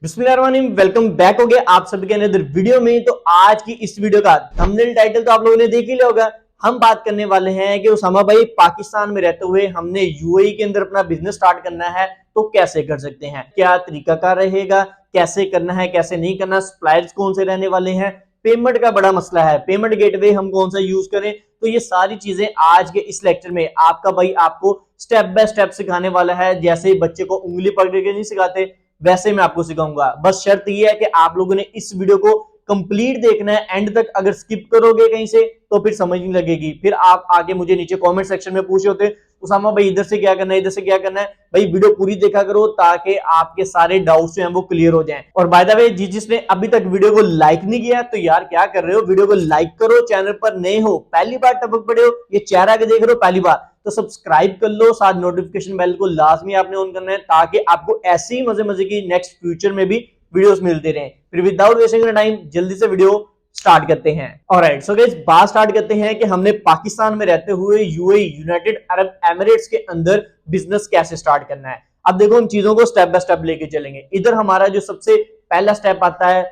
बिस्मिल्लाहिर्रहमानिर्रहीम, welcome back हो गया आप सभी के अनदर वीडियो में। तो आज की इस वीडियो का थंबनेल टाइटल तो आप लोगों ने देख ही लिया होगा। हम बात करने वाले हैं कि उसामा भाई पाकिस्तान में रहते हुए हमने यूएई के अंदर अपना बिजनेस स्टार्ट करना है तो कैसे कर सकते हैं, क्या तरीका का रहेगा, कैसे करना है, कैसे नहीं करना, सप्लायर्स कौन से रहने वाले हैं, पेमेंट का बड़ा मसला है, पेमेंट गेटवे हम कौन सा यूज करें। तो ये सारी चीजें आज के इस लेक्चर में आपका भाई आपको स्टेप बाय स्टेप सिखाने वाला है। जैसे बच्चे को उंगली पकड़ के नहीं सिखाते वैसे मैं आपको सिखाऊंगा। बस शर्त यह है कि आप लोगों ने इस वीडियो को कंप्लीट देखना है एंड तक। अगर स्किप करोगे कहीं से तो फिर समझ नहीं लगेगी, फिर आप आगे मुझे नीचे कमेंट सेक्शन में पूछे होते उसामा भाई इधर से क्या करना है, इधर से क्या करना है। भाई वीडियो पूरी देखा करो ताकि आपके सारे डाउट्स जो हैं वो क्लियर हो जाएं। और बाय द वे जिसने अभी तक वीडियो को लाइक नहीं किया तो यार क्या कर रहे हो, वीडियो को लाइक करो। चैनल पर नए हो, पहली बार टपक पड़े हो, ये चेहरा के देख रहे हो पहली बार तो सब्सक्राइब कर लो, साथ नोटिफिकेशन बेल को लाजमी आपने ऑन करना है ताकि आपको ऐसी ही मजे मजे की नेक्स्ट फ्यूचर में भी वीडियोस मिलते रहें। फिर विदाउट वेस्टिंग टाइम जल्दी से वीडियो स्टार्ट करते हैं। ऑलराइट, सो गाइस बात स्टार्ट करते हैं कि हमने पाकिस्तान में रहते हुए यूएई यूनाइटेड अरब एमिरेट्स के अंदर बिजनेस कैसे स्टार्ट करना है। अब देखो हम चीजों को स्टेप बाय स्टेप लेके चलेंगे। इधर हमारा जो सबसे पहला स्टेप आता है,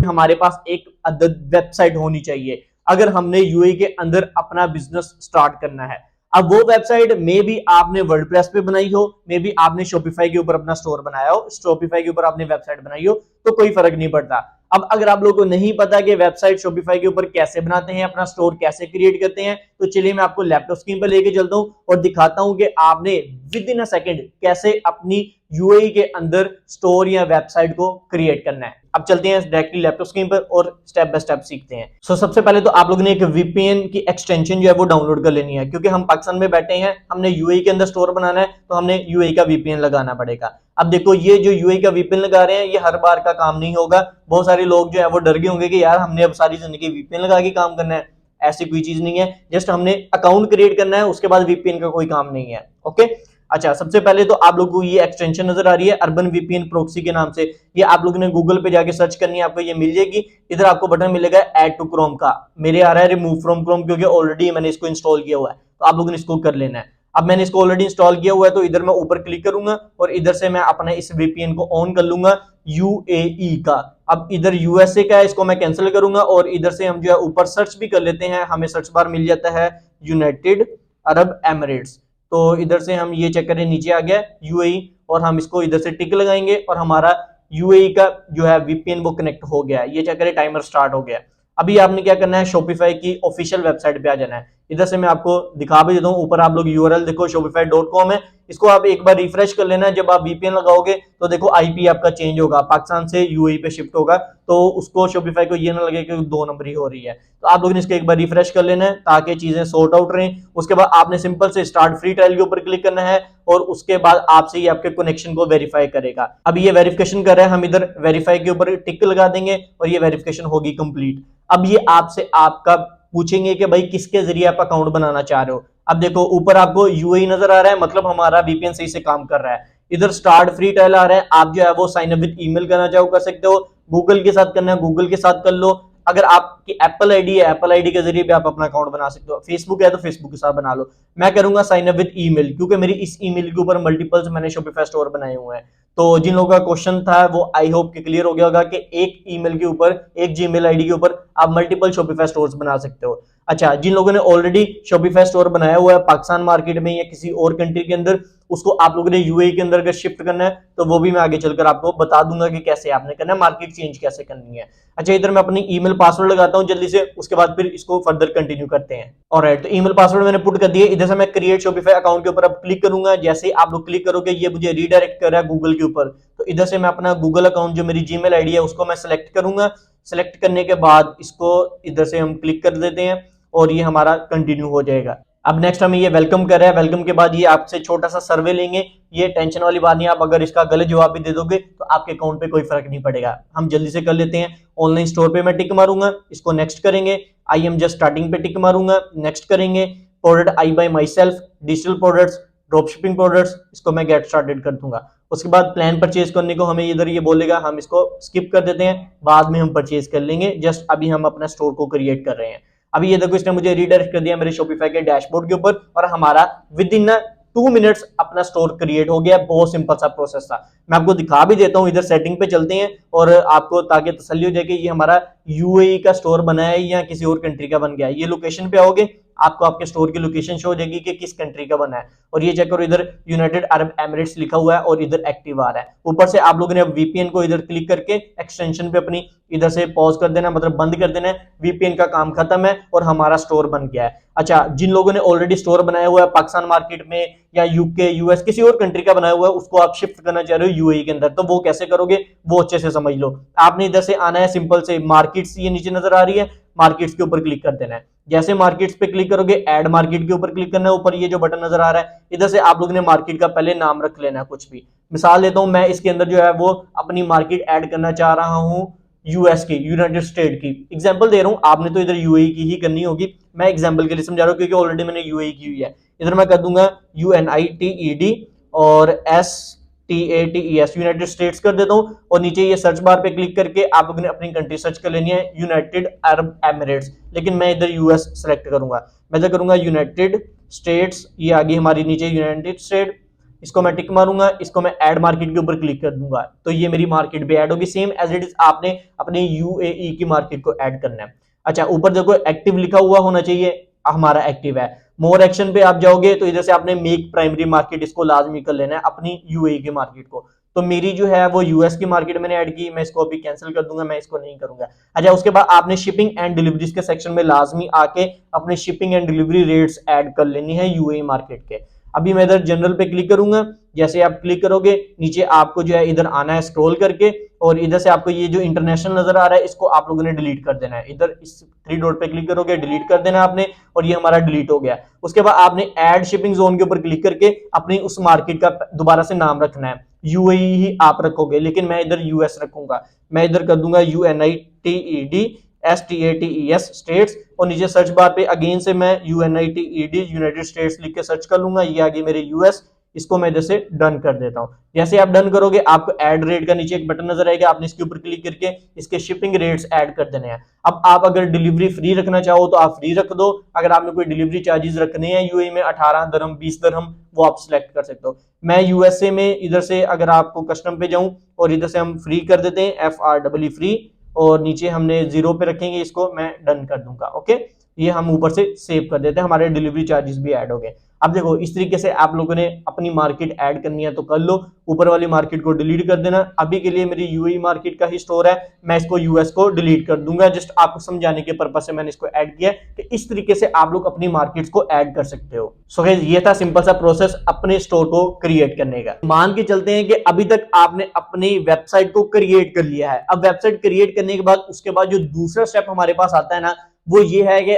हमारे पास एक अदद वेबसाइट होनी चाहिए अगर हमने यूएई के अंदर अपना बिजनेस स्टार्ट करना है। अब वो वेबसाइट में भी आपने वर्डप्रेस पे बनाई हो, मे भी आपने शॉपिफाई के ऊपर अपना स्टोर बनाया हो, शॉपिफाई के ऊपर आपने वेबसाइट बनाई हो, तो कोई फर्क नहीं पड़ता। अब अगर आप लोगों को नहीं पता कि वेबसाइट शॉपिफाई के ऊपर कैसे बनाते हैं, अपना स्टोर कैसे क्रिएट करते हैं, तो चलिए मैं आपको लैपटॉप स्क्रीन पर लेके चलता हूं और दिखाता हूं कि आपने विद इन अ सेकंड कैसे अपनी यूएई के अंदर स्टोर या वेबसाइट को क्रिएट करना है। अब चलते हैं डायरेक्टली लैपटॉप स्क्रीन पर और स्टेप बाय स्टेप सीखते हैं। सबसे पहले तो आप लोगों ने एक वीपीएन की एक्सटेंशन जो है वो डाउनलोड कर लेनी है, क्योंकि हम पाकिस्तान में बैठे हैं, हमने यूएई के अंदर स्टोर बनाना है तो हमने यूएई का वीपीएन लगाना पड़ेगा। अब देखो ये जो यूएई का वीपीएन लगा रहे हैं ये हर बार का काम नहीं होगा। बहुत सारे लोग जो है वो डर गए होंगे कि यार हमने अब सारी जिंदगी वीपीएन लगा के काम करना है। ऐसी कोई चीज नहीं है, जस्ट हमने अकाउंट क्रिएट करना है, उसके बाद वीपीएन का कोई काम नहीं है। ओके, अच्छा सबसे पहले तो आप लोगों को ये एक्सटेंशन नजर आ रही है अर्बन वीपीएन प्रोक्सी के नाम से। ये आप लोगों ने गूगल पे जाके सर्च करनी है, आपको ये मिल जाएगी। इधर आपको बटन मिलेगा ऐड टू क्रोम का, मेरे आ रहा है रिमूव फ्रॉम क्रोम क्योंकि ऑलरेडी मैंने इसको इंस्टॉल किया हुआ है, तो आप लोगों ने इसको कर लेना है। अब मैंने इसको ऑलरेडी इंस्टॉल किया हुआ है तो इधर मैं ऊपर क्लिक करूंगा और इधर से मैं अपने इस वीपीएन को ऑन कर लूंगा यूएई का। अब इधर यूएसए का है, इसको मैं कैंसिल करूंगा और इधर से हम जो है ऊपर सर्च भी कर लेते हैं, हमें सर्च बार मिल जाता है यूनाइटेड अरब एमिरेट्स। तो इधर से हम ये चेक करें, नीचे आ गया यूएई और हम इसको इधर से टिक लगाएंगे और हमारा यूएई का जो है वीपीएन वो कनेक्ट हो गया। ये चेक करें टाइमर स्टार्ट हो गया। अभी आपने क्या करना है, शॉपिफाई की ऑफिशियल वेबसाइट पे आ जाना है। इधर से मैं आपको दिखा भी देता हूँ, ऊपर आप लोग यूआरएल देखो shopify.com है, इसको आप एक बार रिफ्रेश कर लेना। जब आप वीपीएन लगाओगे तो देखो आईपी आपका चेंज होगा, पाकिस्तान से यूएई पे शिफ्ट होगा, तो उसको शॉपिफाई को ये ना लगे कि 2 नंबर ही हो रही है। तो आप लोगों ने इसको एक बार रिफ्रेश कर लेना है ताकि चीजें सॉर्ट आउट रहें। उसके बाद आपने सिंपल से स्टार्ट फ्री ट्रायल के ऊपर क्लिक करना है और उसके बाद आपसे ये आपके कनेक्शन को वेरीफाई करेगा। अब ये वेरिफिकेशन कर रहा है, हम इधर वेरीफाई के ऊपर टिक लगा देंगे और ये वेरिफिकेशन होगी कंप्लीट। अब ये आपसे आपका पूछेंगे कि भाई किसके जरिए आप अकाउंट बनाना चाह रहे हो। अब देखो ऊपर आपको यूएई नजर आ रहा है, मतलब हमारा वीपीएन सही से काम कर रहा है। इधर स्टार्ट फ्री ट्रायल आ रहा है, आप जो है वो साइन अप विद ईमेल करना चाहो कर सकते हो, गूगल के साथ करना है गूगल के साथ कर लो। अगर आपकी एप्पल आईडी है, एप्पल आईडी के जरिए भी आप अपना अकाउंट बना सकते हो। फेसबुक है तो फेसबुक के साथ बना लो। मैं करूंगा साइन अप विद ईमेल, क्योंकि मेरी इस ईमेल के ऊपर मल्टीपल्स मैंने शॉपिफाई स्टोर बनाए हुए हैं। तो जिन लोगों का क्वेश्चन था वो आई होप कि क्लियर हो गया होगा कि एक ईमेल के ऊपर, एक जीमेल आईडी के ऊपर आप मल्टीपल शॉपिफाई स्टोर्स बना सकते हो। अच्छा, जिन लोगों ने ऑलरेडी शॉपिफाई स्टोर बनाया हुआ है पाकिस्तान मार्केट में या किसी और कंट्री के अंदर, उसको आप लोगों ने यूएई के अंदर अगर शिफ्ट करना है तो वो भी मैं आगे चलकर आपको बता दूंगा कि कैसे आपने करना है, मार्केट चेंज कैसे करनी है। अच्छा, इधर मैं अपनी ईमेल पासवर्ड लगाता हूं जल्दी से, उसके बाद फिर इसको फर्दर कंटिन्यू करते हैं। ऑलराइट, तो ईमेल पासवर्ड मैंने पुट कर दिया। इधर से मैं क्रिएट शॉपिफाई अकाउंट के ऊपर अब क्लिक करूंगा। जैसे ही आप लोग क्लिक करोगे ये मुझे रीडायरेक्ट कर रहा है गूगल के ऊपर, तो इधर से मैं अपना गूगल अकाउंट जो मेरी जीमेल आईडी है उसको मैं सिलेक्ट करूंगा। सिलेक्ट करने के बाद इसको इधर से हम क्लिक कर देते हैं और ये हमारा कंटिन्यू हो जाएगा। अब नेक्स्ट हमें ये वेलकम कर रहा है, वेलकम के बाद ये आपसे छोटा सा सर्वे लेंगे। ये टेंशन वाली बात नहीं, आप अगर इसका गलत जवाब भी दे दोगे तो आपके अकाउंट पे कोई फर्क नहीं पड़ेगा। हम जल्दी से कर लेते हैं। ऑनलाइन स्टोर पे मैं टिक मारूंगा, इसको नेक्स्ट करेंगे। आई एम जस्ट स्टार्टिंग पे टिक मारूंगा, नेक्स्ट करेंगे। Product I bye my self, digital products, drop shipping products, इसको मैं गेट स्टार्टेड कर दूंगा। उसके बाद प्लान परचेज करने को हमें इधर ये बोलेगा, हम इसको स्किप कर देते हैं, बाद में हम परचेज कर लेंगे। जस्ट अभी हम अपना स्टोर को क्रिएट कर रहे हैं। अभी ये देखो इसने मुझे रीडायरेक्ट कर दिया मेरे शॉपिफाई के डैशबोर्ड के ऊपर और हमारा विद इन 2 मिनट्स अपना स्टोर क्रिएट हो गया। बहुत सिंपल सा प्रोसेस था। मैं आपको दिखा भी देता हूँ, इधर सेटिंग पे चलते हैं और आपको ताकि तसल्ली हो जाए कि ये हमारा यूएई का स्टोर बना है या किसी और कंट्री का बन गया है। ये लोकेशन पे आओगे, आपको आपके स्टोर की लोकेशन शो हो जाएगी कि किस कंट्री का बना है, और ये चेक करो इधर यूनाइटेड अरब एमिरेट्स लिखा हुआ है और इधर एक्टिव आ रहा है। ऊपर से आप लोगों ने अब वीपीएन को इधर क्लिक करके एक्सटेंशन पे अपनी इधर से पॉज कर देना, मतलब बंद कर देना है। वीपीएन का काम खत्म है और हमारा स्टोर बन गया है। अच्छा, जिन लोगों ने ऑलरेडी स्टोर बनाया हुआ है पाकिस्तान मार्केट में या यूके, यूएस, किसी और कंट्री का बनाया हुआ है, उसको आप शिफ्ट करना चाह रहे हो यूएई के अंदर, तो वो कैसे करोगे वो अच्छे से समझ लो। आपने इधर से आना है, सिंपल से मार्केट्स ये नीचे नजर आ रही है, मार्केट्स के ऊपर क्लिक कर देना है। जैसे मार्केट्स पे क्लिक करोगे, ऐड मार्केट के ऊपर क्लिक करना है। ऊपर ये जो बटन नजर आ रहा है, इधर से आप लोगों ने मार्केट का पहले नाम रख लेना है कुछ भी। मिसाल लेता हूं, मैं इसके अंदर जो है वो अपनी मार्केट ऐड करना चाह रहा हूं यूएस की, यूनाइटेड स्टेट की। एग्जांपल दे रहा हूं, आपने तो इधर यूएई की ही करनी होगी, मैं एग्जांपल के लिए समझा रहा हूं क्योंकि ऑलरेडी मैंने यूएई की हुई है। इधर मैं कर दूंगा यूएनआईटीईडी और STATES, यूनाइटेड स्टेट्स कर देता हूं, और नीचे ये सर्च बार पे क्लिक करके आप लोगों ने अपनी कंट्री सर्च कर लेनी है, यूनाइटेड अरब एमिरेट्स, लेकिन मैं इधर यूएस सेलेक्ट करूंगा। मैं इधर करूंगा यूनाइटेड स्टेट्स, ये आ गई हमारी नीचे यूनाइटेड स्टेट, इसको मैं टिक मारूंगा, इसको मैं ऐड मार्केट के ऊपर क्लिक कर दूंगा, तो ये मेरी मार्केट भी ऐड होगी। सेम एज इट इज आपने अपने यूएई की मार्केट को ऐड करना है। अच्छा, ऊपर देखो एक्टिव लिखा हुआ होना चाहिए, हमारा एक्टिव है। मोर एक्शन पे आप जाओगे तो इधर से आपने मेक प्राइमरी मार्केट, इसको लाजमी कर लेना है अपनी यूएई की मार्केट को। तो मेरी जो है वो यूएस की मार्केट मैंने ऐड की, मैं इसको अभी कैंसिल कर दूंगा, मैं इसको नहीं करूंगा। अच्छा, उसके बाद आपने शिपिंग एंड डिलीवरीज के सेक्शन में लाजमी आके अपने shipping and delivery rates add कर लेनी है यूएई मार्केट के। अभी मैं इधर जनरल पे क्लिक करूंगा, जैसे आप क्लिक करोगे नीचे आपको जो है इधर आना है स्क्रॉल करके, और इधर से आपको ये जो इंटरनेशनल नजर आ रहा है इसको आप लोगों ने डिलीट कर देना है। इधर इस 3 डॉट पे क्लिक करोगे, डिलीट कर देना आपने, और ये हमारा डिलीट हो गया। उसके बाद आपने ऐड शिपिंग जोन के ऊपर क्लिक करके अपनी उस मार्केट का दोबारा से नाम रखना है। यूएई ही आप रखोगे, लेकिन मैं इधर यूएस रखूंगा। मैं इधर कर दूंगा UNITED STATES स्टेट्स, और नीचे सर्च बार पे अगेन से मैं UNITED यूनाइटेड स्टेट्स लिख के सर्च कर लूंगा, ये आगे मेरे यूएस। इसको मैं जैसे डन कर देता हूं। जैसे आप डन करोगे, आपको ऐड रेट का नीचे एक बटन नजर आएगा, आपने इसके ऊपर क्लिक करके इसके शिपिंग रेट्स ऐड कर देने हैं। अब आप अगर डिलीवरी फ्री रखना चाहो तो आप फ्री रख दो। अगर आपने कोई डिलीवरी चार्जेस रखने हैं यूएई में 18 दिरहम 20 दिरहम, वो आप सिलेक्ट कर सकते हो। मैं यूएसए में इधर से अगर आपको कस्टम पे जाऊं और इधर से हम फ्री कर देते हैं, FREE फ्री, और नीचे हमने 0 पे रखेंगे, इसको मैं डन कर दूंगा। ओके, ये हम ऊपर से सेव कर देते हैं, हमारे डिलीवरी चार्जेस भी ऐड हो गए। अब देखो, इस तरीके से आप लोगों ने अपनी मार्केट ऐड करनी है तो कर लो, ऊपर वाली मार्केट को डिलीट कर देना। अभी के लिए मेरी यूएई मार्केट का ही स्टोर है, मैं इसको यूएस को डिलीट कर दूंगा। जस्ट आपको समझाने के पर्पस से मैंने इसको ऐड किया कि इस तरीके से आप लोग अपनी मार्केट्स को ऐड कर सकते हो। सो गाइस, ये था सिंपल सा प्रोसेस अपने स्टोर को क्रिएट करने का। मान के चलते हैं कि अभी तक आपने अपनी वेबसाइट को क्रिएट कर लिया है। अब वेबसाइट क्रिएट करने के बाद उसके बाद जो दूसरा स्टेप हमारे पास आता है ना, वो ये है कि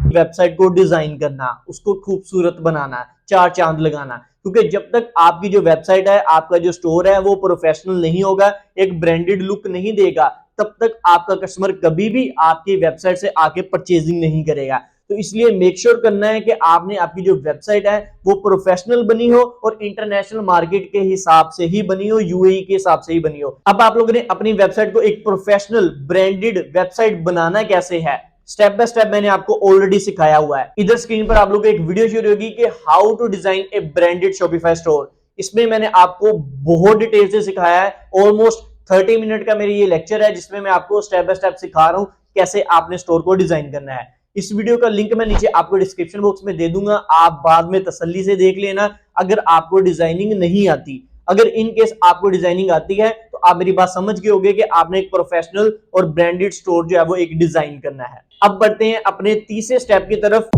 वेबसाइट को डिजाइन करना, उसको खूबसूरत बनाना, 4 चांद लगाना। क्योंकि जब तक आपकी जो वेबसाइट है, आपका जो स्टोर है, वो प्रोफेशनल नहीं होगा, एक ब्रांडेड लुक नहीं देगा, तब तक आपका कस्टमर कभी भी आपकी वेबसाइट से आके परचेजिंग नहीं करेगा। तो इसलिए मेक श्योर करना है कि आपने आपकी जो वेबसाइट है वो प्रोफेशनल बनी हो और इंटरनेशनल मार्केट के हिसाब से ही बनी हो, यूएई के हिसाब से ही बनी हो। अब आप लोगों ने अपनी वेबसाइट को एक प्रोफेशनल ब्रांडेड वेबसाइट बनाना कैसे है, स्टेप बाय स्टेप मैंने आपको ऑलरेडी सिखाया हुआ है। इधर स्क्रीन पर आप लोगों को एक वीडियो शो होगी कि how to design a branded Shopify store. इसमें मैंने आपको बहुत डिटेल से सिखाया है, ऑलमोस्ट 30 मिनट का मेरी ये लेक्चर है जिसमें मैं आपको स्टेप बाय स्टेप सिखा रहा हूं कैसे आपने स्टोर को डिजाइन करना है। इस वीडियो का लिंक मैं नीचे आपको डिस्क्रिप्शन बॉक्स में दे दूंगा, आप बाद में तसल्ली से देख लेना। अगर आपको डिजाइनिंग नहीं आती, अगर इन केस आपको डिजाइनिंग आती है, तो आप मेरी बात समझ गए होंगे कि आपने एक प्रोफेशनल और ब्रांडेड स्टोर जो है वो एक डिजाइन करना है। अब बढ़ते हैं अपने तीसरे स्टेप की तरफ।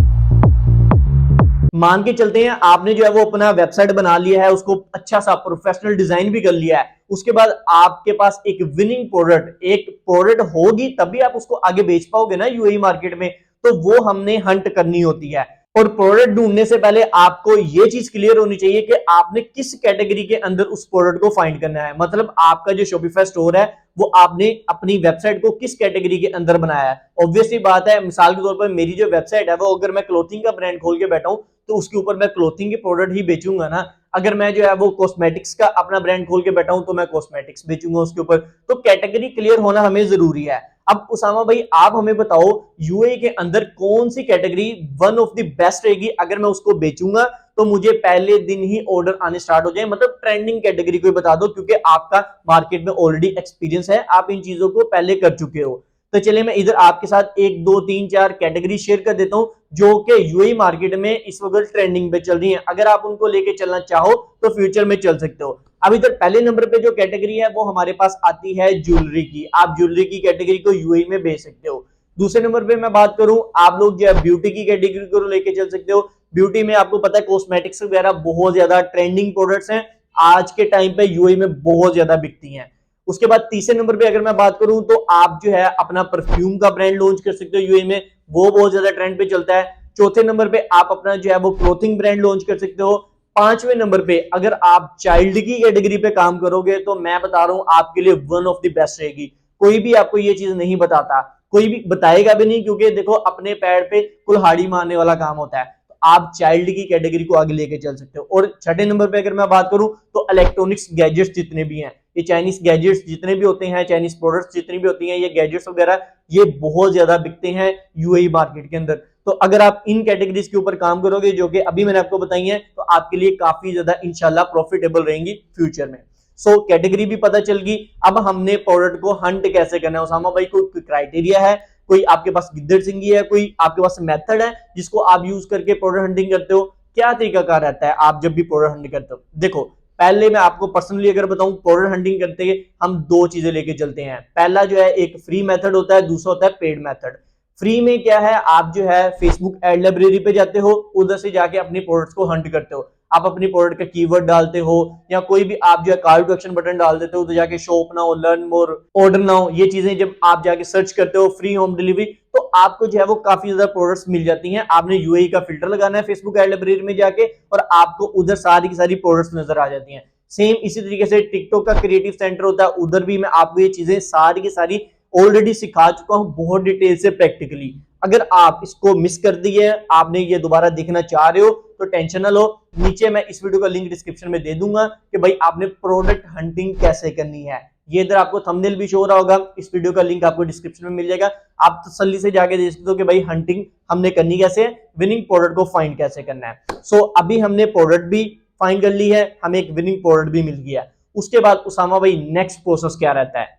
मान के चलते हैं आपने जो है वो अपना वेबसाइट बना लिया है, उसको अच्छा सा प्रोफेशनल डिजाइन भी कर लिया है। उसके बाद आपके पास एक विनिंग प्रोडक्ट, एक प्रोडक्ट होगी तभी आप उसको आगे बेच पाओगे ना यूएई मार्केट में, तो वो हमने हंट करनी होती है। और प्रोडक्ट ढूंढने से पहले आपको ये चीज क्लियर होनी चाहिए कि आपने किस कैटेगरी के अंदर उस प्रोडक्ट को फाइंड करना है। मतलब आपका जो शॉपिफाई स्टोर है वो आपने अपनी वेबसाइट को किस कैटेगरी के अंदर बनाया है। ऑब्वियसली बात है, मिसाल के तौर पर मेरी जो वेबसाइट है वो अगर मैं क्लोथिंग का ब्रांड खोल के बैठा हूं तो उसके ऊपर मैं क्लोथिंग के प्रोडक्ट ही बेचूंगा ना। अगर मैं जो है वो कॉस्मेटिक्स का अपना ब्रांड खोल के बैठा हूं तो मैं कॉस्मेटिक्स बेचूंगा उसके ऊपर। तो कैटेगरी क्लियर होना हमें जरूरी है। अब उसामा भाई आप हमें बताओ यूएई के अंदर कौन सी category one of the best रहेगी, अगर मैं उसको बेचूंगा तो मुझे पहले दिन ही ऑर्डर आने स्टार्ट हो जाए, मतलब ट्रेंडिंग कैटेगरी कोई बता दो, क्योंकि आपका मार्केट में ऑलरेडी एक्सपीरियंस है, आप इन चीजों को पहले कर चुके हो। तो चलिए मैं इधर आपके साथ 1 2 3 4 कैटेगरी शेयर कर देता हूं जो कि यूएई मार्केट में इस वक्त ट्रेंडिंग पे चल रही है। अगर आप उनको लेके चलना चाहो तो फ्यूचर में चल सकते हो। अब इधर पहले नंबर पे जो कैटेगरी है वो हमारे पास आती है ज्वेलरी की। आप ज्वेलरी की कैटेगरी को यूएई में बेच सकते हो। दूसरे नंबर पे मैं बात करूं, आप लोग जो है ब्यूटी की कैटेगरी को लेके चल सकते हो। ब्यूटी में आपको पता है कॉस्मेटिक्स वगैरह बहुत ज्यादा ट्रेंडिंग प्रोडक्ट्स हैं, आज के टाइम पे यूएई में बहुत ज्यादा बिकती हैं। उसके बाद तीसरे नंबर पे अगर मैं बात करूं तो आप जो है अपना परफ्यूम का ब्रांड लॉन्च कर सकते हो यूएई में, वो बहुत ज्यादा ट्रेंड पे चलता है। चौथे नंबर पे आप अपना जो है वो क्लोथिंग ब्रांड लॉन्च कर सकते हो। पांचवें नंबर पे अगर आप चाइल्ड की कैटेगरी पे काम करोगे तो मैं बता रहा हूं आपके लिए वन ऑफ द बेस्ट रहेगी। कोई भी आपको ये चीज नहीं बताता, कोई भी बताएगा भी नहीं, क्योंकि देखो अपने पैर पे कुल्हाड़ी मारने वाला काम होता है। तो आप चाइल्ड की कैटेगरी को आगे लेके चल सकते हो। और छठे नंबर पे अगर मैं बात करूं तो इलेक्ट्रॉनिक्स गैजेट्स जितने भी हैं, ये चाइनीज गैजेट्स जितने भी होते हैं, चाइनीज प्रोडक्ट्स जितनी भी होती हैं, ये गैजेट्स वगैरह ये बहुत ज्यादा बिकते हैं यूएई मार्केट के अंदर। तो अगर आप इन कैटेगरीज के ऊपर काम करोगे जो कि अभी मैंने आपको बताई है, तो आपके लिए काफी ज्यादा इंशाल्लाह प्रॉफिटेबल रहेंगी फ्यूचर में। सो कैटेगरी भी पता चल गई। अब हमने प्रोडक्ट को हंट कैसे करना है उसामा भाई, कोई क्राइटेरिया है, कोई आपके पास गिद्दड़ सिंगी है, कोई आपके पास मेथड है जिसको आप यूज करके प्रोडक्ट हंटिंग करते हो, क्या तरीका कार रहता है आप जब भी प्रोडक्ट हंटिंग करते हो? देखो पहले मैं आपको पर्सनली अगर बताऊं, प्रोडक्ट हंटिंग करते हैं हम दो चीजें लेके चलते हैं। पहला जो है एक फ्री मेथड होता है, दूसरा होता है पेड मेथड। फ्री में क्या है, आप जो है फेसबुक एड लाइब्रेरी पे जाते हो, उधर से जाके अपनी प्रोडक्ट्स को हंट करते हो। आप अपनी प्रोडक्ट का कीवर्ड डालते हो या कोई भी आप जो है कॉल टू एक्शन बटन डाल देते हो, तो जाके shop now, learn more, order now, ये चीजें जब आप जाके सर्च करते हो, फ्री होम डिलीवरी, तो आपको जो है वो काफी ज्यादा प्रोडक्ट्स मिल जाती हैं। आपने यूएई का फिल्टर लगाना है फेसबुक एड लाइब्रेरी में जाके और आपको उधर सारी की सारी प्रोडक्ट्स नजर आ जाती हैं। सेम इसी तरीके से टिकटॉक का क्रिएटिव सेंटर होता है, उधर भी मैं आपको ये चीजें सारी की सारी ऑलरेडी सिखा चुका हूं बहुत डिटेल से प्रैक्टिकली। अगर आप इसको मिस कर दिए, आपने ये दोबारा देखना चाह रहे हो तो टेंशन ना लो, नीचे मैं इस वीडियो का लिंक डिस्क्रिप्शन में दे दूंगा कि भाई आपने प्रोडक्ट हंटिंग कैसे करनी है। ये इधर आपको थंबनेल भी शो हो रहा होगा, इस वीडियो का लिंक आपको डिस्क्रिप्शन में मिल जाएगा। आप तसल्ली से जाके देख सकते हो कि भाई हंटिंग हमने करनी कैसे है, विनिंग प्रोडक्ट को फाइंड कैसे करना है। सो अभी हमने प्रोडक्ट भी फाइंड कर ली है, हमें एक विनिंग प्रोडक्ट भी मिल गया। उसके बाद उसामा भाई नेक्स्ट प्रोसेस क्या रहता है?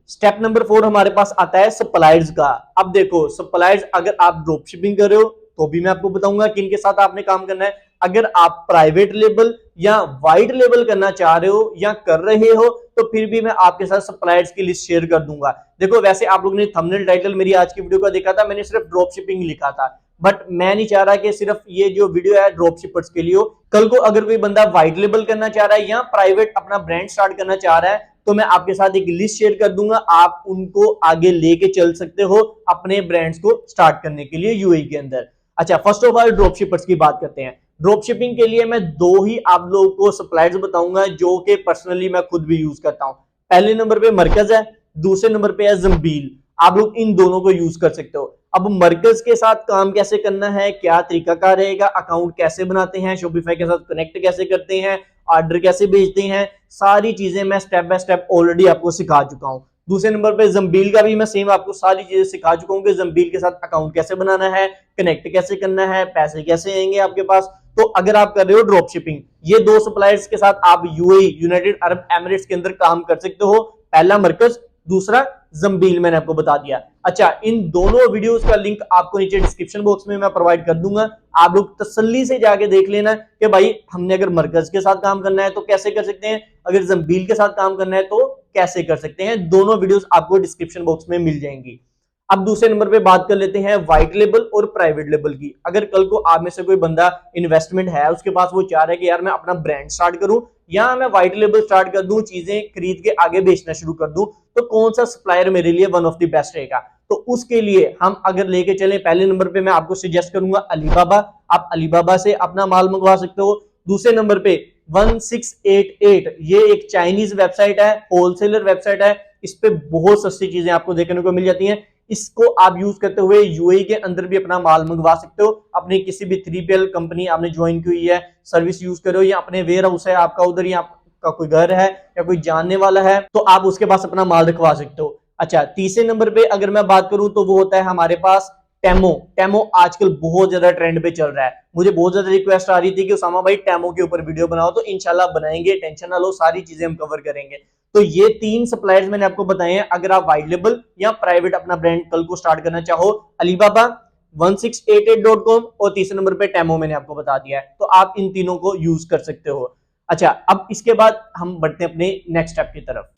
स्टेप नंबर 4 हमारे पास आता है सप्लायर्स का। अब देखो सप्लायर्स, अगर आप ड्रॉप शिपिंग कर रहे हो तो भी मैं आपको बताऊंगा किन के साथ आपने काम करना है। अगर आप प्राइवेट लेबल या वाइड लेबल करना चाह रहे हो या कर रहे हो तो फिर भी मैं आपके साथ सप्लायर्स की लिस्ट शेयर कर दूंगा। देखो वैसे आप लोगों ने थंबनेल टाइटल मेरी आज की वीडियो का देखा था, मैंने सिर्फ ड्रॉप शिपिंग लिखा था, बट मैं नहीं चाह रहा कि सिर्फ ये जो वीडियो है ड्रॉप शिपर्स के लिए हो। कल को अगर कोई बंदा वाइड लेबल करना चाह रहा है या प्राइवेट अपना ब्रांड स्टार्ट करना चाह रहा है तो मैं आपके साथ एक लिस्ट शेयर कर दूंगा, आप उनको आगे लेके चल सकते हो अपने ब्रांड्स को स्टार्ट करने के लिए यूएई के अंदर। अच्छा, first of all drop shippers की बात करते हैं। ड्रॉप शिपिंग के लिए मैं दो ही आप लोगों को सप्लायर्स बताऊंगा जो कि पर्सनली मैं खुद भी यूज करता हूं। पहले नंबर पे मरकज है, दूसरे नंबर पे है जंबील। आप लोग इन दोनों को यूज कर सकते हो। अब मरकज के साथ काम कैसे करना है, क्या तरीका क्या रहेगा, अकाउंट कैसे बनाते हैं, शॉपिफाई के साथ कनेक्ट कैसे करते हैं, ऑर्डर कैसे भेजते हैं, सारी चीजें मैं स्टेप बाय स्टेप ऑलरेडी आपको सिखा चुका हूं। दूसरे नंबर पे जंबील का भी मैं सेम आपको सारी चीजें सिखा चुका हूं कि जंबील के साथ अकाउंट कैसे बनाना है, कनेक्ट कैसे करना है, पैसे कैसे आएंगे आपके पास। तो अगर आप कर रहे हो ड्रॉप शिपिंग, ये दो सप्लायर्स के साथ आप यूएई, यूनाइटेड अरब एमिरेट्स के अंदर काम कर सकते हो। पहला मरकज, दूसरा जंबील, मैंने आपको बता दिया। अच्छा, इन दोनों वीडियोस का लिंक आपको नीचे डिस्क्रिप्शन बॉक्स में मैं प्रोवाइड कर दूंगा। आप लोग तसल्ली से जाके देख लेना कि भाई हमने अगर मरकज के साथ काम करना है तो कैसे कर सकते हैं, अगर जंबील के साथ काम करना है तो कैसे कर सकते हैं। दोनों वीडियोस आपको डिस्क्रिप्शन बॉक्स में मिल जाएंगी। अब दूसरे नंबर पे बात कर लेते हैं व्हाइट लेबल और प्राइवेट लेबल की। अगर कल को आप में से कोई बंदा इन्वेस्टमेंट है उसके पास, वो चाह रहा है कि यार मैं अपना ब्रांड स्टार्ट करूं या मैं व्हाइट लेबल स्टार्ट कर दूं, चीजें खरीद के आगे बेचना शुरू कर दूं, तो कौन सा सप्लायर मेरे लिए वन ऑफ द बेस्ट रहेगा? तो उसके लिए हम अगर लेके चले, पहले नंबर पे मैं आपको सजेस्ट करूंगा अलीबाबा। आप अलीबाबा से अपना माल मंगवा सकते हो। दूसरे नंबर पे 1688, ये एक चाइनीज वेबसाइट है, होलसेलर वेबसाइट है। इस पे बहुत सस्ती चीजें आपको देखने को मिल जाती हैं। इसको आप यूज करते हुए यूएई के अंदर भी अपना माल मंगवा सकते हो। अपनी किसी भी 3PL कंपनी आपने ज्वाइन की हुई है, सर्विस यूज करो, या अपने वेयर हाउस है आपका उधर, या आपका कोई घर है या कोई जानने वाला है, तो आप उसके पास अपना माल रखवा सकते हो। अच्छा, तीसरे नंबर पे अगर मैं बात करूं तो वो होता है हमारे पास टेमो। टेमो आजकल बहुत ज्यादा ट्रेंड पे चल रहा है। मुझे बहुत ज्यादा रिक्वेस्ट आ रही थी कि उसामा भाई टेमो के ऊपर वीडियो बनाओ, तो इंशाल्लाह बनाएंगे, टेंशन ना लो, सारी चीजें हम कवर करेंगे। तो ये 3 सप्लायर्स मैंने आपको बताए हैं। अगर आप वाइट लेबल या प्राइवेट अपना ब्रांड कल को स्टार्ट करना चाहो, अलीबाबा 1688.com और तीसरे नंबर पे टेमो मैंने आपको बता दिया है, तो आप इन तीनों को यूज कर सकते हो। अच्छा, अब इसके बाद हम बढ़ते हैं अपने नेक्स्ट स्टेप की तरफ।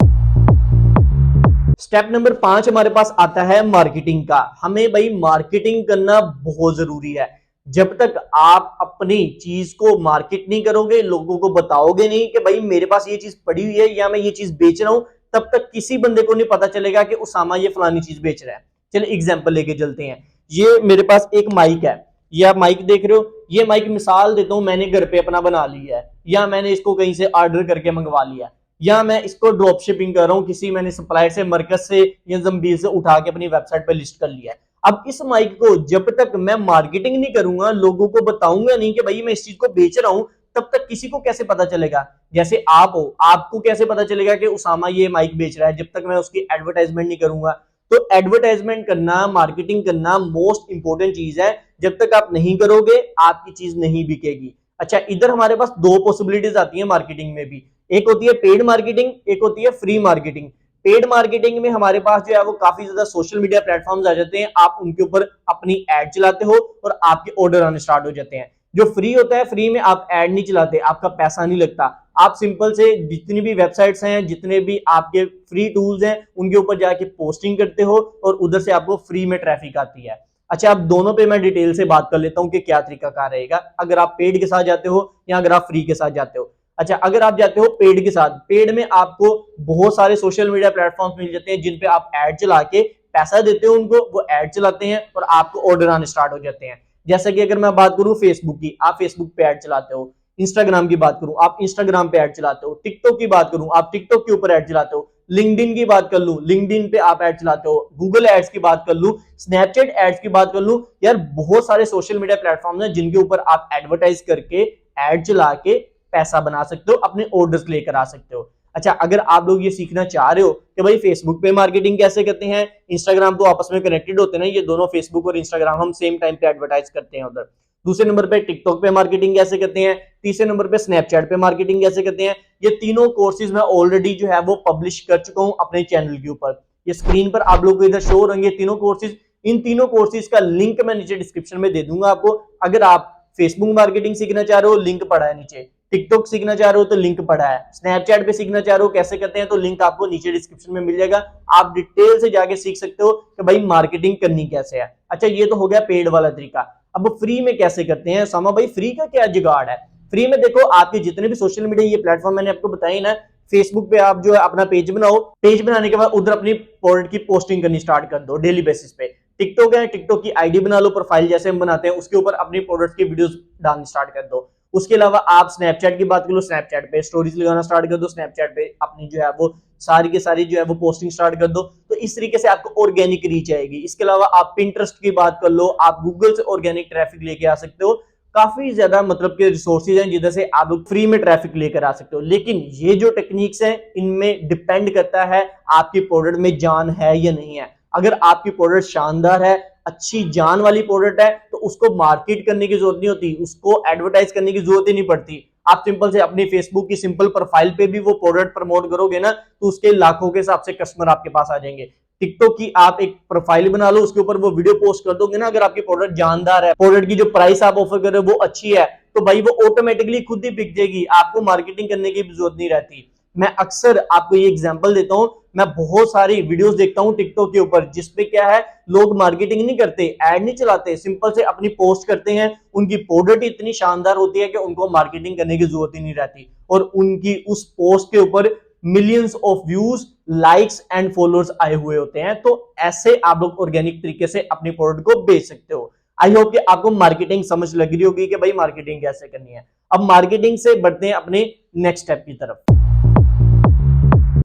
स्टेप नंबर 5 हमारे पास आता है मार्केटिंग का। हमें भाई मार्केटिंग करना बहुत जरूरी है। जब तक आप अपनी चीज को मार्केट नहीं करोगे, लोगों को बताओगे नहीं कि भाई मेरे पास ये चीज पड़ी हुई है या मैं ये चीज बेच रहा हूं, तब तक किसी बंदे को नहीं पता चलेगा कि उसामा ये फलानी चीज बेच रहा है। चलिए एग्जांपल लेके चलते हैं। ये मेरे पास एक माइक है, ये आप माइक देख रहे हो। ये माइक मिसाल देता हूं, मैंने घर पे अपना बना लिया है या मैंने इसको कहीं से ऑर्डर करके मंगवा लिया, या मैं इसको ड्रॉप शिपिंग कर रहा हूं, किसी मैंने सप्लायर से, मरकज से या जंबील से उठा के अपनी वेबसाइट पे लिस्ट कर लिया है। अब इस माइक को जब तक मैं मार्केटिंग नहीं करूंगा, लोगों को बताऊंगा नहीं कि भाई मैं इस चीज को बेच रहा हूं, तब तक किसी को कैसे पता चलेगा। जैसे आप हो, आपको कैसे पता चलेगा कि उसामा ये माइक बेच रहा है, जब तक मैं उसकी एडवर्टाइजमेंट नहीं करूंगा। तो एडवर्टाइजमेंट करना, मार्केटिंग करना मोस्ट इंपॉर्टेंट चीज है। जब तक आप नहीं करोगे, आपकी चीज नहीं बिकेगी। अच्छा, इधर हमारे पास 2 पॉसिबिलिटीज आती है मार्केटिंग में भी। एक होती है पेड मार्केटिंग, एक होती है फ्री मार्केटिंग। पेड मार्केटिंग में हमारे पास जो है वो काफी ज्यादा सोशल मीडिया प्लेटफॉर्म्स आ जाते हैं, आप उनके ऊपर अपनी एड चलाते हो और आपके ऑर्डर आने स्टार्ट हो जाते हैं। जो फ्री होता है, फ्री में आप एड नहीं चलाते, आपका पैसा नहीं लगता। आप सिंपल से जितनी भी वेबसाइट्स हैं, जितने भी आपके फ्री टूल्स हैं, उनके ऊपर जाके पोस्टिंग करते हो और उधर से आपको फ्री में ट्रैफिक आती है। अच्छा, अब दोनों पे मैं डिटेल से बात कर लेता हूं कि क्या तरीका कार रहेगा अगर आप पेड के साथ जाते हो या अगर आप फ्री के साथ जाते हो। अच्छा, अगर आप जाते हो पेड के साथ, पेड में आपको बहुत सारे सोशल मीडिया प्लेटफॉर्म्स मिल जाते हैं जिन पे आप ऐड चला के पैसा देते हो उनको, वो ऐड चलाते हैं और आपको ऑर्डर आने स्टार्ट हो जाते हैं। जैसे कि अगर मैं बात करूं फेसबुक की, आप फेसबुक पे ऐड चलाते हो। इंस्टाग्राम की बात करूं, आप इंस्टाग्राम पे ऐड चलाते हो। टिकटॉक की बात करूं, आप टिकटॉक के ऊपर ऐड चलाते हो। लिंक्डइन की बात कर लूं, लिंक्डइन पे आप ऐड चलाते हो। गूगल एड्स की बात कर लूं, स्नैपचैट एड्स की बात कर लूं, यार बहुत सारे सोशल मीडिया प्लेटफॉर्म हैं जिनके ऊपर आप एडवर्टाइज करके ऐड चला के पैसा बना सकते हो, अपने ऑर्डर्स लेकर आ सकते हो। अच्छा, अगर आप लोग ये सीखना चाह रहे हो कि भाई फेसबुक पे मार्केटिंग कैसे करते हैं, इंस्टाग्राम तो आपस में कनेक्टेड होते हैं ना, ये दोनों फेसबुक और इंस्टाग्राम हम सेम टाइम पे एडवर्टाइज करते हैं उधर। दूसरे नंबर पे टिकटॉक पे मार्केटिंग कैसे करते हैं, तीसरे नंबर पे स्नैपचैट पे मार्केटिंग कैसे करते हैं। ये तीनों कोर्सेज मैं ऑलरेडी जो है वो पब्लिश कर चुका हूं अपने चैनल के ऊपर। ये स्क्रीन पर आप लोग को इधर शो होंगे तीनों कोर्सेज। इन तीनों कोर्सेज का लिंक मैं नीचे डिस्क्रिप्शन में दे दूंगा आपको। अगर आप फेसबुक मार्केटिंग सीखना चाह रहे हो, लिंक पड़ा है नीचे। टिकटॉक सीखना चाह रहे हो तो लिंक पड़ा है। स्नैपचैट पे सीखना चाह रहे हो कैसे करते हैं, तो लिंक आपको नीचे डिस्क्रिप्शन में मिल जाएगा। आप डिटेल से जाके सीख सकते हो कि भाई मार्केटिंग करनी कैसे है। अच्छा, ये तो हो गया पेड वाला तरीका। अब फ्री में कैसे करते हैं सामा भाई, फ्री का क्या जुगाड़ है। फ्री में देखो, आपके जितने भी सोशल मीडिया ये प्लेटफॉर्म मैंने आपको बताई ना, फेसबुक पे आप जो है अपना पेज बनाओ, पेज बनाने के बाद उधर अपनी प्रोडक्ट की पोस्टिंग करनी स्टार्ट कर दो डेली बेसिस पे। टिकटॉक है, टिकटॉक की आईडी बना लो, प्रोफाइल जैसे हम बनाते हैं, उसके ऊपर अपनी प्रोडक्ट की वीडियोस डालनी स्टार्ट कर दो। उसके अलावा आप स्नैपचैट की बात कर लो, स्नैपचैट पे स्टोरीज लगाना स्टार्ट कर दो, स्नैपचैट पे अपनी जो है वो सारी के सारी जो है वो पोस्टिंग स्टार्ट कर दो। तो इस तरीके से आपको ऑर्गेनिक रीच आएगी। इसके अलावा आप पिंटरेस्ट की बात कर लो, आप गूगल से ऑर्गेनिक ट्रैफिक लेके आ सकते हो। काफी ज्यादा मतलब के रिसोर्सेज हैं जिधर से आप लोग फ्री में ट्रैफिक लेकर आ सकते हो। लेकिन ये जो टेक्निक्स हैं, इनमें डिपेंड करता है आपकी प्रोडक्ट में जान है या नहीं है। अगर आपकी प्रोडक्ट शानदार है, अच्छी जान वाली प्रोडक्ट है, तो उसको मार्केट करने की जरूरत नहीं होती, उसको एडवर्टाइज करने की जरूरत ही नहीं पड़ती। आप सिंपल से अपनी फेसबुक की सिंपल प्रोफाइल पे भी वो प्रोडक्ट प्रमोट करोगे ना, तो उसके लाखों के हिसाब से कस्टमर आपके पास आ जाएंगे। टिकटॉक की आप एक प्रोफाइल बना लो, उसके ऊपर वो वीडियो पोस्ट कर दोगे ना, अगर आपकी प्रोडक्ट जानदार है, प्रोडक्ट की जो प्राइस आप ऑफर कर रहे हो वो अच्छी है, तो भाई वो ऑटोमेटिकली खुद ही बिक जाएगी, आपको मार्केटिंग करने की भी जरूरत नहीं रहती। मैं अक्सर आपको ये एग्जांपल देता हूं, मैं बहुत सारी वीडियोस देखता हूं टिकटॉक के ऊपर, जिसपे क्या है, लोग मार्केटिंग नहीं करते, ऐड नहीं चलाते, सिंपल से अपनी पोस्ट करते हैं। उनकी प्रोडक्ट इतनी शानदार होती है कि उनको मार्केटिंग करने की जरूरत ही नहीं रहती, और उनकी उस पोस्ट के ऊपर millions of views, likes and followers आए हुए होते हैं। तो ऐसे आप लोग ऑर्गेनिक तरीके से अपनी प्रोडक्ट को बेच सकते हो। आई होप कि आपको मार्केटिंग समझ लग रही होगी कि भाई मार्केटिंग कैसे करनी है। अब मार्केटिंग से बढ़ते हैं अपने नेक्स्ट स्टेप की तरफ।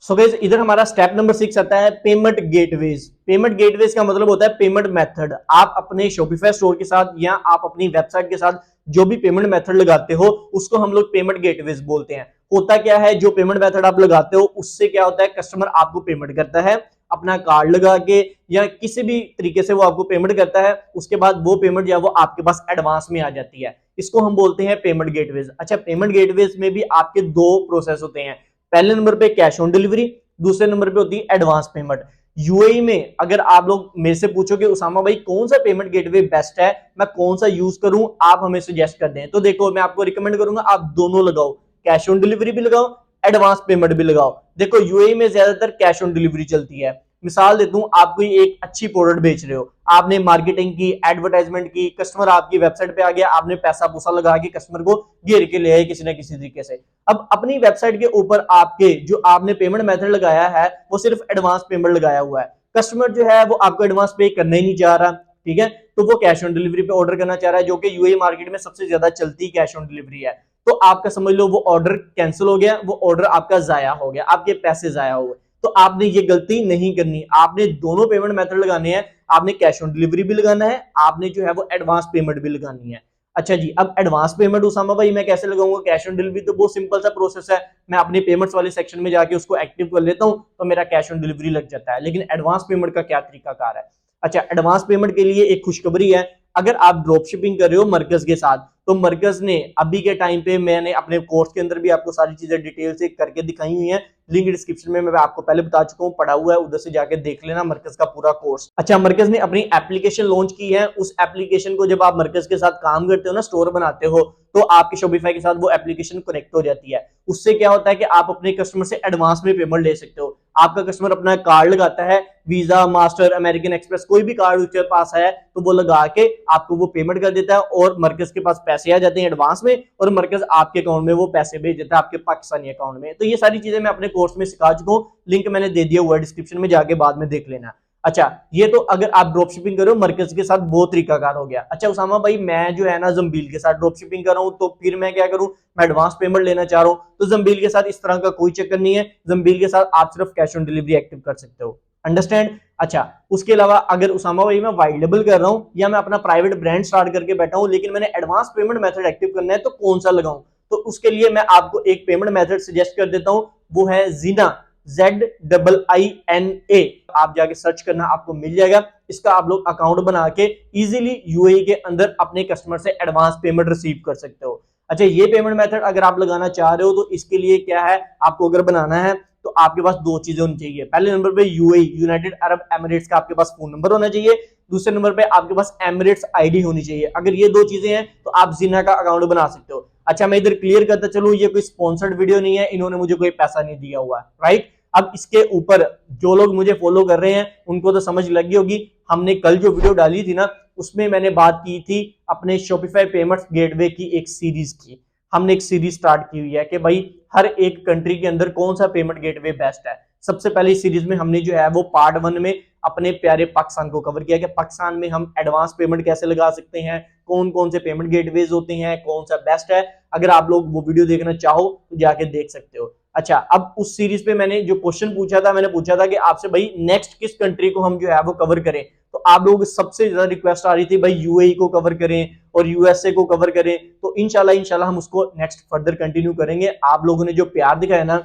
सो गाइस, इधर हमारा स्टेप नंबर 6 आता है पेमेंट गेटवेज। पेमेंट गेटवेज का मतलब होता है पेमेंट मेथड। आप अपने शॉपिफाई स्टोर के साथ या आप अपनी वेबसाइट के साथ जो भी पेमेंट मेथड लगाते हो, उसको हम लोग पेमेंट गेटवेज बोलते हैं। होता क्या है, जो पेमेंट मेथड आप लगाते हो उससे क्या होता है, कस्टमर आपको पेमेंट करता है, अपना कार्ड लगा के या किसी भी तरीके से वो आपको पेमेंट करता है, उसके बाद वो पेमेंट जो है वो आपके पास एडवांस में आ जाती है। इसको हम बोलते हैं पेमेंट गेटवेज। अच्छा, पेमेंट गेटवेज में भी आपके दो प्रोसेस होते हैं। पहले नंबर पे कैश ऑन डिलीवरी, दूसरे नंबर पे होती है एडवांस पेमेंट। यूएई में अगर आप लोग मेरे से पूछोगे उसामा भाई कौन सा पेमेंट गेटवे बेस्ट है, मैं कौन सा यूज करूं, आप हमें सजेस्ट कर दें, तो देखो मैं आपको रिकमेंड करूंगा आप दोनों लगाओ, कैश ऑन डिलीवरी भी लगाओ, एडवांस पेमेंट भी लगाओ। देखो यूएई में ज्यादातर कैश ऑन डिलीवरी चलती है। मिसाल देता हूं, आप कोई एक अच्छी प्रोडक्ट बेच रहे हो, आपने मार्केटिंग की, एडवर्टाइजमेंट की, कस्टमर आपकी वेबसाइट पे आ गया, आपने पैसा पूसा लगा के कस्टमर को घेर के ले आए किसी ना किसी तरीके से। अब अपनी वेबसाइट के ऊपर आपके जो आपने पेमेंट मेथड लगाया है वो सिर्फ एडवांस पेमेंट लगाया हुआ है। कस्टमर जो है वो आपको एडवांस पे करना ही नहीं चाह रहा, ठीक है, तो वो कैश ऑन डिलीवरी पे ऑर्डर करना चाह रहा है, जो कि यूएई मार्केट में सबसे ज्यादा चलती कैश ऑन डिलीवरी है। तो आपका समझ लो वो ऑर्डर कैंसिल हो गया, वो ऑर्डर आपका जाया हो गया, आपके पैसे जाया हो गए। तो आपने ये गलती नहीं करनी, आपने दोनों पेमेंट मेथड लगाने हैं, आपने कैश ऑन डिलीवरी भी लगाना है, आपने जो है वो एडवांस पेमेंट भी लगानी है। अच्छा जी, अब एडवांस पेमेंट उसामा भाई मैं कैसे लगाऊंगा, कैश ऑन डिलीवरी तो बहुत सिंपल सा प्रोसेस है, मैं अपने पेमेंट्स वाले सेक्शन में जाके उसको एक्टिव कर लेता हूं तो मेरा कैश ऑन डिलीवरी लग जाता है। लेकिन एडवांस पेमेंट का क्या तरीका कार है? अच्छा, एडवांस पेमेंट के लिए एक खुशखबरी है, अगर आप ड्रॉप शिपिंग कर रहे हो मरकज के साथ, तो मरकज ने अभी के टाइम पे, मैंने अपने कोर्स के अंदर भी आपको सारी चीजें डिटेल से करके दिखाई हुई हैं, लिंक डिस्क्रिप्शन में मैं आपको पहले बता चुका हूं, पढ़ा हुआ है, उधर से जाके देख लेना मरकज का पूरा कोर्स। अच्छा, मरकज ने अपनी एप्लीकेशन लॉन्च की है, उस एप्लीकेशन को जब आप मरकज के साथ काम करते हो ना, स्टोर बनाते हो, तो आपके शॉपिफाई के साथ वो एप्लीकेशन कनेक्ट हो जाती है। उससे क्या होता है कि आप अपने कस्टमर से एडवांस में पेमेंट ले सकते हो। आपका कस्टमर अपना कार्ड लगाता है, वीजा, मास्टर, अमेरिकन एक्सप्रेस, कोई भी कार्ड उसके पास है तो वो लगा के आपको वो पेमेंट कर देता है और मरकज के पास पैसे आ जाते हैं एडवांस में, और मरकज आपके अकाउंट में वो पैसे भेज देता है, आपके पाकिस्तानी अकाउंट में। तो ये सारी चीजें मैं अपने कोर्स में सिखा चुका हूँ, लिंक मैंने दे दिया हुआ है डिस्क्रिप्शन में, जाके बाद में देख लेना। अच्छा, ये तो अगर आप ड्रॉप शिपिंग करो मरकज के साथ वो तरीकाकार हो गया। अच्छा उसामा भाई, मैं जो है ना जंबील के साथ ड्रॉप शिपिंग कर रहा हूं, तो फिर मैं क्या करूं, मैं एडवांस पेमेंट लेना चाह रहा हूं, तो जंबील के साथ इस तरह का कोई चक्कर नहीं है, जंबील के साथ आप सिर्फ कैश ऑन डिलीवरी एक्टिव कर सकते हो। अंडरस्टैंड? अच्छा, उसके अलावा अगर उसामा भाई मैं वाइट लेबल कर रहा हूं या मैं अपना प्राइवेट ब्रांड स्टार्ट करके बैठा हूं, लेकिन मैंने एडवांस पेमेंट मेथड एक्टिव करना है, तो कौन सा लगाऊं? तो उसके लिए मैं आपको एक पेमेंट मेथड सजेस्ट कर देता हूं, वो है जीना, ZIINA। आप जाके सर्च करना, आपको मिल जाएगा। इसका आप लोग अकाउंट बना के इजीली यूएई के अंदर अपने कस्टमर से एडवांस पेमेंट रिसीव कर सकते हो। अच्छा, ये पेमेंट मेथड अगर आप लगाना चाह रहे हो तो इसके लिए क्या है, आपको अगर बनाना है तो आपके पास दो चीजें होनी चाहिए। पहले नंबर पे यूएई, यूनाइटेड अरब एमिरेट्स का आपके पास फोन नंबर होना चाहिए, दूसरे नंबर पे आपके पास एमिरेट्स आईडी होनी चाहिए। अगर ये दो चीजें हैं तो आप जीना का अकाउंट बना सकते हो। अच्छा, मैं इधर क्लियर करता चलूं, ये कोई स्पॉन्सर्ड वीडियो नहीं है, इन्होंने मुझे कोई पैसा नहीं दिया हुआ है, राइट। अब इसके ऊपर जो लोग मुझे फॉलो कर रहे हैं उनको तो समझ लगी होगी, हमने कल जो वीडियो डाली थी ना, उसमें मैंने बात की थी अपने शॉपिफाई पेमेंट्स गेटवे की एक सीरीज की। हमने एक सीरीज स्टार्ट की हुई है कि भाई हर एक कंट्री के अंदर कौन सा पेमेंट गेटवे बेस्ट है। सबसे पहले सीरीज में हमने जो है वो पार्ट 1 में अपने प्यारे पाकिस्तान को कवर किया कि पाकिस्तान में हम एडवांस पेमेंट कैसे लगा सकते हैं, कौन कौन से पेमेंट गेटवेज होते हैं, कौन सा बेस्ट है। अगर आप लोग वो वीडियो देखना चाहो तो जाके देख सकते हो। अच्छा, अब उस सीरीज पे मैंने जो क्वेश्चन पूछा था, मैंने पूछा था कि आपसे भाई नेक्स्ट किस कंट्री को हम जो है वो कवर करें, तो आप लोगों की सबसे ज्यादा रिक्वेस्ट आ रही थी भाई यूएई को कवर करें और यूएसए को कवर करें। तो इंशाल्लाह हम उसको नेक्स्ट फर्दर कंटिन्यू करेंगे। आप लोगों ने जो प्यार दिखाया ना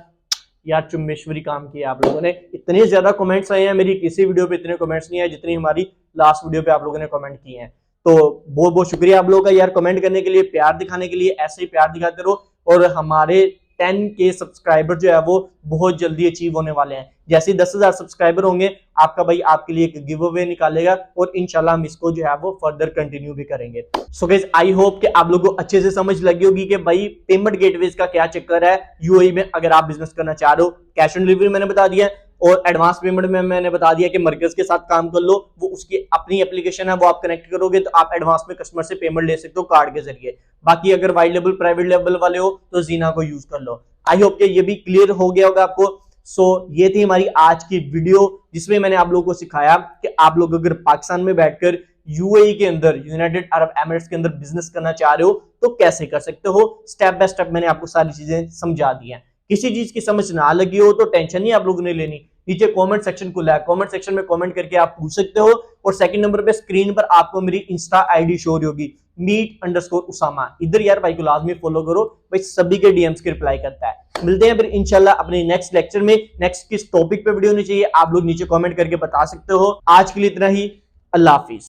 यार, चुम्बेश्वरी काम किया आप लोगों ने। इतने ज्यादा कमेंट्स आए हैं, मेरी किसी वीडियो पे इतने कमेंट्स नहीं आए जितनी हमारी लास्ट वीडियो पे आप लोगों ने कमेंट किए हैं। तो बहुत बहुत शुक्रिया आप लोगों का यार, कमेंट करने के लिए, प्यार दिखाने के लिए। ऐसे ही प्यार दिखाते रहो और हमारे 10K सब्सक्राइबर जो है वो बहुत जल्दी अचीव होने वाले हैं। जैसे 10,000 सब्सक्राइबर होंगे, आपका भाई आपके लिए एक गिव अवे निकालेगा और इंशाल्लाह हम इसको जो है वो फर्दर कंटिन्यू भी करेंगे। सो गाइस, आई होप कि आप लोगों को अच्छे से समझ लगी होगी कि भाई पेमेंट गेटवेज का क्या चक्कर है यूएई में अगर आप बिजनेस करना चाह रहे हो। कैश ऑन डिलीवरी मैंने बता दिया और एडवांस पेमेंट में मैंने बता दिया कि मरकज के साथ काम कर लो, वो उसकी अपनी एप्लीकेशन है, वो आप कनेक्ट करोगे तो आप एडवांस में कस्टमर से पेमेंट ले सकते हो कार्ड के जरिए। बाकी अगर वाइट लेवल, प्राइवेट लेवल वाले हो तो जीना को यूज कर लो। आई होप कि ये भी क्लियर हो गया होगा आपको। सो ये थी हमारी आज की वीडियो, जिसमें मैंने आप लोगों को सिखाया कि आप लोग अगर पाकिस्तान में बैठकर यूएई के अंदर, यूनाइटेड अरब एमिरेट्स के अंदर बिजनेस करना चाह रहे हो तो कैसे कर सकते हो। स्टेप बाय स्टेप मैंने आपको सारी चीजें समझा दी हैं। किसी चीज की समझ ना लगी हो तो टेंशन नहीं आप लोगों ने लेनी, नीचे कमेंट सेक्शन खुला है, कमेंट सेक्शन में कमेंट करके आप पूछ सकते हो। और सेकंड नंबर पे स्क्रीन पर आपको मेरी इंस्टा आईडी शो होगी, @meet_usama। इधर यार भाई को लाजमी फॉलो करो, भाई सभी के डीएम्स के रिप्लाई करता है। मिलते हैं फिर इंशाल्लाह अपने नेक्स्ट लेक्चर में। नेक्स्ट किस टॉपिक पे वीडियो होनी चाहिए आप लोग नीचे कमेंट करके बता सकते हो। आज के लिए इतना ही, अल्लाह हाफिज।